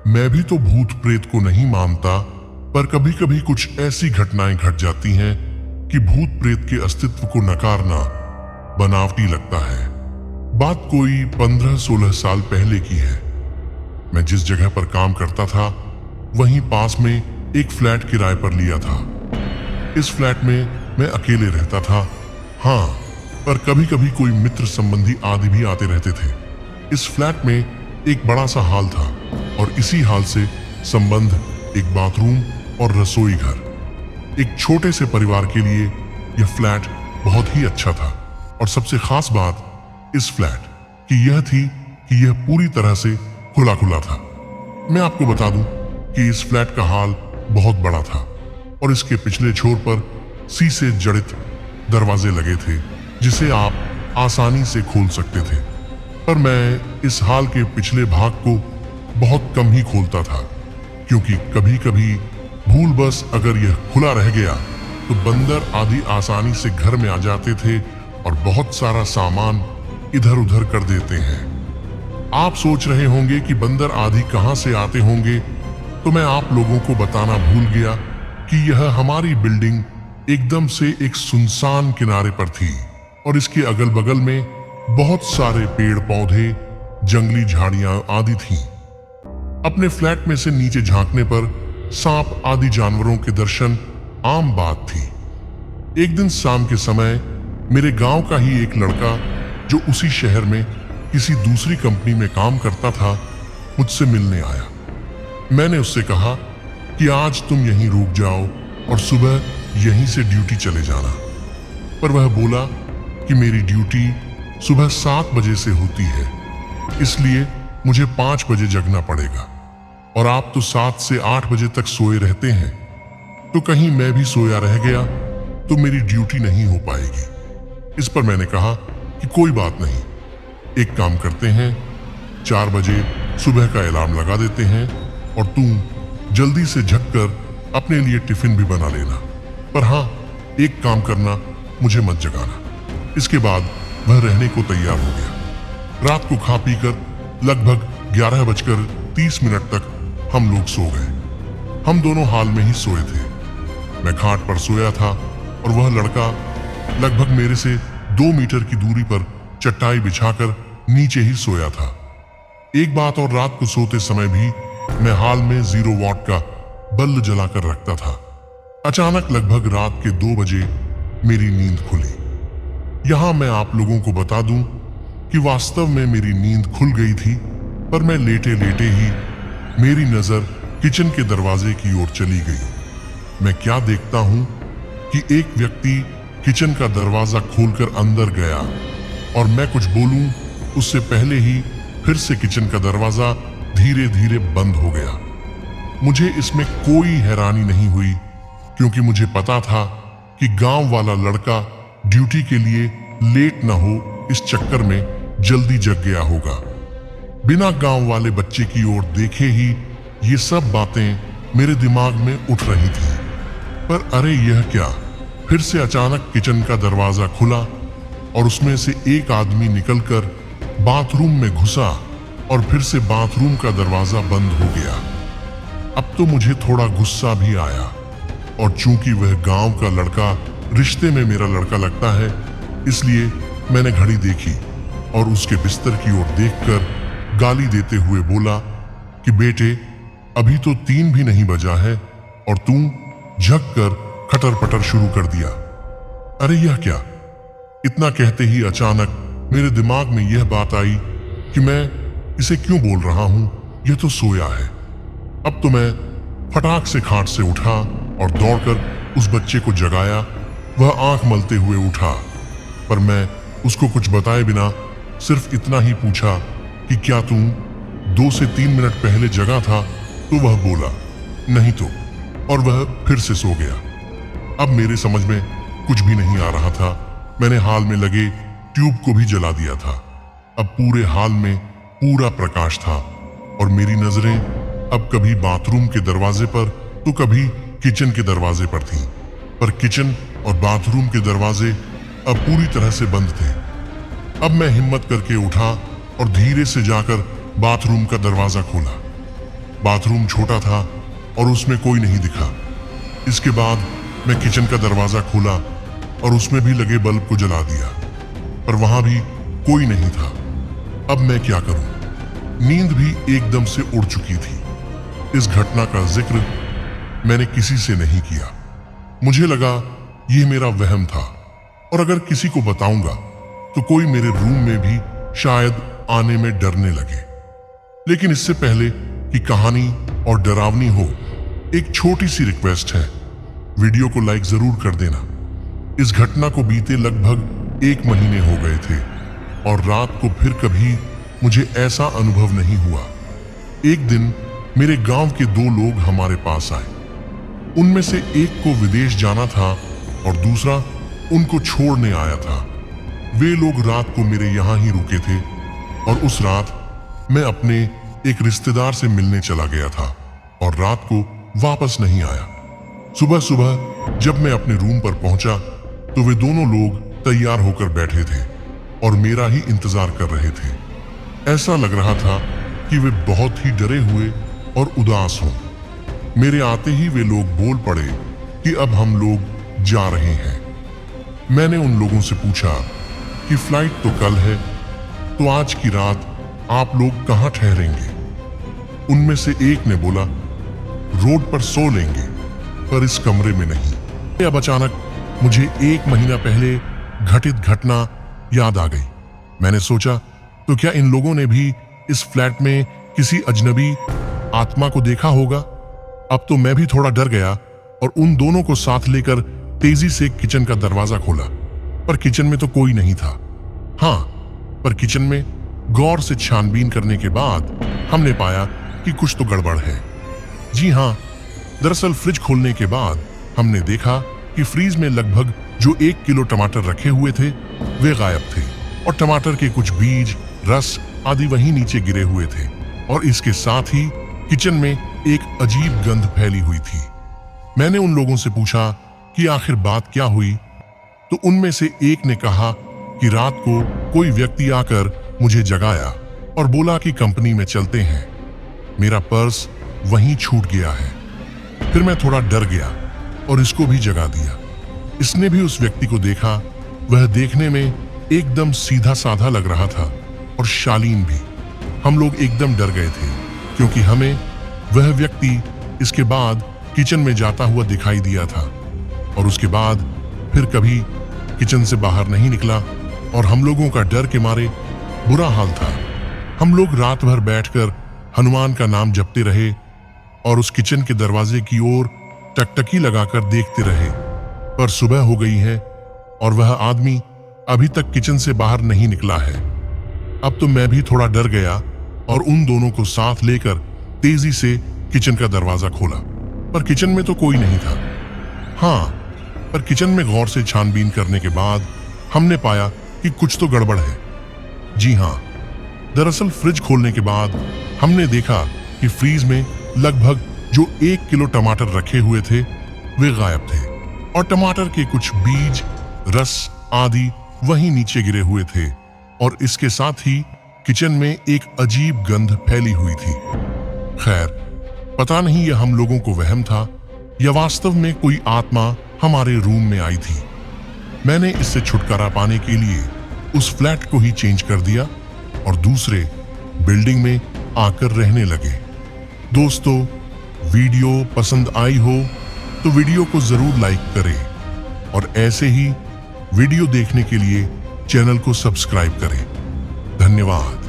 मैं भी तो भूत प्रेत को नहीं मानता, पर कभी कभी कुछ ऐसी घटनाएं घट जाती हैं कि भूत प्रेत के अस्तित्व को नकारना बनावटी लगता है। बात कोई 15-16 साल पहले की है। मैं जिस जगह पर काम करता था वहीं पास में एक फ्लैट किराए पर लिया था। इस फ्लैट में मैं अकेले रहता था। हाँ, पर कभी कभी कोई मित्र संबंधी आदि भी आते रहते थे। इस फ्लैट में एक बड़ा सा हॉल था और इसी हॉल से संबंध एक बाथरूम और रसोई घर। एक छोटे से परिवार के लिए यह फ्लैट बहुत ही अच्छा था। और सबसे खास बात इस फ्लैट की यह थी कि यह पूरी तरह से खुला खुला था। मैं आपको बता दूं कि इस फ्लैट का हॉल बहुत बड़ा था और इसके पिछले छोर पर शीशे जड़ित दरवाजे लगे थे जिसे आप आसानी से खोल सकते थे। पर मैं इस हॉल के पिछले भाग को बहुत कम ही खोलता था, क्योंकि कभी कभी भूल बस अगर यह खुला रह गया तो बंदर आदि आसानी से घर में आ जाते थे और बहुत सारा सामान इधर उधर कर देते हैं। आप सोच रहे होंगे कि बंदर आदि कहां से आते होंगे, तो मैं आप लोगों को बताना भूल गया कि यह हमारी बिल्डिंग एकदम से एक सुनसान किनारे पर थी और इसके अगल बगल में बहुत सारे पेड़ पौधे, जंगली झाड़ियां आदि थीं। अपने फ्लैट में से नीचे झांकने पर सांप आदि जानवरों के दर्शन आम बात थी। एक दिन शाम के समय मेरे गांव का ही एक लड़का जो उसी शहर में किसी दूसरी कंपनी में काम करता था मुझसे मिलने आया। मैंने उससे कहा कि आज तुम यहीं रुक जाओ और सुबह यहीं से ड्यूटी चले जाना। पर वह बोला कि मेरी ड्यूटी सुबह 7 बजे से होती है, इसलिए मुझे 5 बजे जगना पड़ेगा और आप तो 7 से 8 बजे तक सोए रहते हैं, तो कहीं मैं भी सोया रह गया तो मेरी ड्यूटी नहीं हो पाएगी। इस पर मैंने कहा कि कोई बात नहीं, एक काम करते हैं, 4 बजे सुबह का अलार्म लगा देते हैं और तुम जल्दी से झककर अपने लिए टिफिन भी बना लेना। पर हाँ, एक काम करना, मुझे मत जगाना। इसके बाद वह रहने को तैयार हो गया। रात को खा पीकर लगभग 11:30 तक हम लोग सो गए। हम दोनों हाल में ही सोए थे। मैं खाट पर सोया था और वह लड़का लगभग मेरे से 2 मीटर की दूरी पर चटाई बिछाकर नीचे ही सोया था। एक बात और, रात को सोते समय भी मैं हाल में 0 वॉट का बल्ब जलाकर रखता था। अचानक लगभग रात के 2 बजे मेरी नींद खुली। यहां मैं आप लोगों को बता दूं कि वास्तव में मेरी नींद खुल गई थी, पर मैं लेटे लेटे ही मेरी नजर किचन के दरवाजे की ओर चली गई। मैं क्या देखता हूं कि एक व्यक्ति किचन का दरवाजा खोलकर अंदर गया और मैं कुछ बोलूं उससे पहले ही फिर से किचन का दरवाजा धीरे धीरे बंद हो गया। मुझे इसमें कोई हैरानी नहीं हुई, क्योंकि मुझे पता था कि गांव वाला लड़का ड्यूटी के लिए लेट ना हो इस चक्कर में जल्दी जग गया होगा। बिना गांव वाले बच्चे की ओर देखे ही ये सब बातें मेरे दिमाग में उठ रही थी। पर अरे यह क्या, फिर से अचानक किचन का दरवाजा खुला और उसमें से एक आदमी निकलकर बाथरूम में घुसा और फिर से बाथरूम का दरवाजा बंद हो गया। अब तो मुझे थोड़ा गुस्सा भी आया, और चूंकि वह गांव का लड़का रिश्ते में मेरा लड़का लगता है, इसलिए मैंने घड़ी देखी और उसके बिस्तर की ओर देखकर गाली देते हुए बोला कि बेटे, अभी तो 3 भी नहीं बजा है और तू झक कर खटर पटर शुरू कर दिया। अरे यह क्या। इतना कहते ही अचानक मेरे दिमाग में यह बात आई कि मैं इसे क्यों बोल रहा हूं, यह तो सोया है। अब तो मैं फटाक से खाट से उठा और दौड़कर उस बच्चे को जगाया। वह आंख मलते हुए उठा, पर मैं उसको कुछ बताए बिना सिर्फ इतना ही पूछा कि क्या तुम 2 से 3 मिनट पहले जगा था? तो वह बोला नहीं तो, और वह फिर से सो गया। अब मेरे समझ में कुछ भी नहीं आ रहा था। मैंने हाल में लगे ट्यूब को भी जला दिया था। अब पूरे हाल में पूरा प्रकाश था और मेरी नजरें अब कभी बाथरूम के दरवाजे पर तो कभी किचन के दरवाजे पर थीं। पर किचन और बाथरूम के दरवाजे अब पूरी तरह से बंद थे। अब मैं हिम्मत करके उठा और धीरे से जाकर बाथरूम का दरवाजा खोला। बाथरूम छोटा था और उसमें कोई नहीं दिखा। इसके बाद मैं किचन का दरवाजा खोला और उसमें भी लगे बल्ब को जला दिया, पर वहां भी कोई नहीं था। अब मैं क्या करूं? नींद भी एकदम से उड़ चुकी थी। इस घटना का जिक्र मैंने किसी से नहीं किया। मुझे लगा यह मेरा वहम था, और अगर किसी को बताऊंगा तो कोई मेरे रूम में भी शायद आने में डरने लगे। लेकिन इससे पहले कि कहानी और डरावनी हो, एक छोटी सी रिक्वेस्ट है, वीडियो को लाइक जरूर कर देना। इस घटना को बीते लगभग 1 महीने हो गए थे और रात को फिर कभी मुझे ऐसा अनुभव नहीं हुआ। एक दिन मेरे गांव के 2 लोग हमारे पास आए। उनमें से एक को विदेश जाना था और दूसरा उनको छोड़ने आया था। वे लोग रात को मेरे यहाँ ही रुके थे और उस रात मैं अपने एक रिश्तेदार से मिलने चला गया था और रात को वापस नहीं आया। सुबह सुबह जब मैं अपने रूम पर पहुंचा तो वे दोनों लोग तैयार होकर बैठे थे और मेरा ही इंतजार कर रहे थे। ऐसा लग रहा था कि वे बहुत ही डरे हुए और उदास हों। मेरे आते ही वे लोग बोल पड़े कि अब हम लोग जा रहे हैं। मैंने उन लोगों से पूछा कि फ्लाइट तो कल है, तो आज की रात आप लोग कहाँ ठहरेंगे? उनमें से एक ने बोला, रोड पर सो लेंगे, पर इस कमरे में नहीं। अब अचानक मुझे 1 महीना पहले घटित घटना याद आ गई। मैंने सोचा, तो क्या इन लोगों ने भी इस फ्लैट में किसी अजनबी आत्मा को देखा होगा? अब तो मैं भी थोड़ा डर गया और उन दोनों को साथ लेकर तेजी से किचन का दरवाजा खोला, पर किचन में तो कोई नहीं था। हाँ, पर किचन में गौर से छानबीन करने के बाद हमने पाया कि कुछ तो गड़बड़ है। जी हाँ, दरअसल फ्रिज खोलने के बाद हमने देखा कि फ्रीज में लगभग जो 1 किलो टमाटर रखे हुए थे वे गायब थे और टमाटर के कुछ बीज, रस आदि वहीं नीचे गिरे हुए थे और इसके साथ ही किचन में एक अजीब गंध फैली हुई थी। मैंने उन लोगों से पूछा कि आखिर बात क्या हुई, तो उनमें से एक ने कहा कि रात को कोई व्यक्ति आकर मुझे जगाया और बोला कि कंपनी में चलते हैं। मेरा पर्स वहीं छूट गया है। फिर मैं थोड़ा डर गया और इसको भी जगा दिया। इसने भी उस व्यक्ति को देखा। वह देखने में एकदम सीधा साधा लग रहा था और शालीन भी। हम लोग एकदम डर गए थे क्योंकि हमें वह व्यक्ति इसके बाद किचन में जाता हुआ दिखाई दिया था और उसके बाद फिर कभी किचन से बाहर नहीं निकला और हम लोगों का डर के मारे बुरा हाल था। हम लोग रात भर बैठकर हनुमान का नाम जपते रहे और उस किचन के दरवाजे की ओर टकटकी लगाकर देखते रहे, पर सुबह हो गई है और वह आदमी अभी तक किचन से बाहर नहीं निकला है। अब तो मैं भी थोड़ा डर गया और उन दोनों को साथ लेकर तेजी से किचन का दरवाजा खोला, पर किचन में तो कोई नहीं था। हाँ, पर किचन में गौर से छानबीन करने के बाद हमने पाया कि कुछ तो गड़बड़ है। जी हाँ, दरअसल फ्रिज खोलने के बाद हमने देखा कि फ्रीज में लगभग जो 1 किलो टमाटर रखे हुए थे वे गायब थे और टमाटर के कुछ बीज, रस आदि वहीं नीचे गिरे हुए थे और इसके साथ ही किचन में एक अजीब गंध फैली हुई थी। खैर, पता नहीं यह हम लोगों को वहम था या वास्तव में कोई आत्मा हमारे रूम में आई थी। मैंने इससे छुटकारा पाने के लिए उस फ्लैट को ही चेंज कर दिया और दूसरे बिल्डिंग में आकर रहने लगे। दोस्तों, वीडियो पसंद आई हो तो वीडियो को जरूर लाइक करें और ऐसे ही वीडियो देखने के लिए चैनल को सब्सक्राइब करें। धन्यवाद।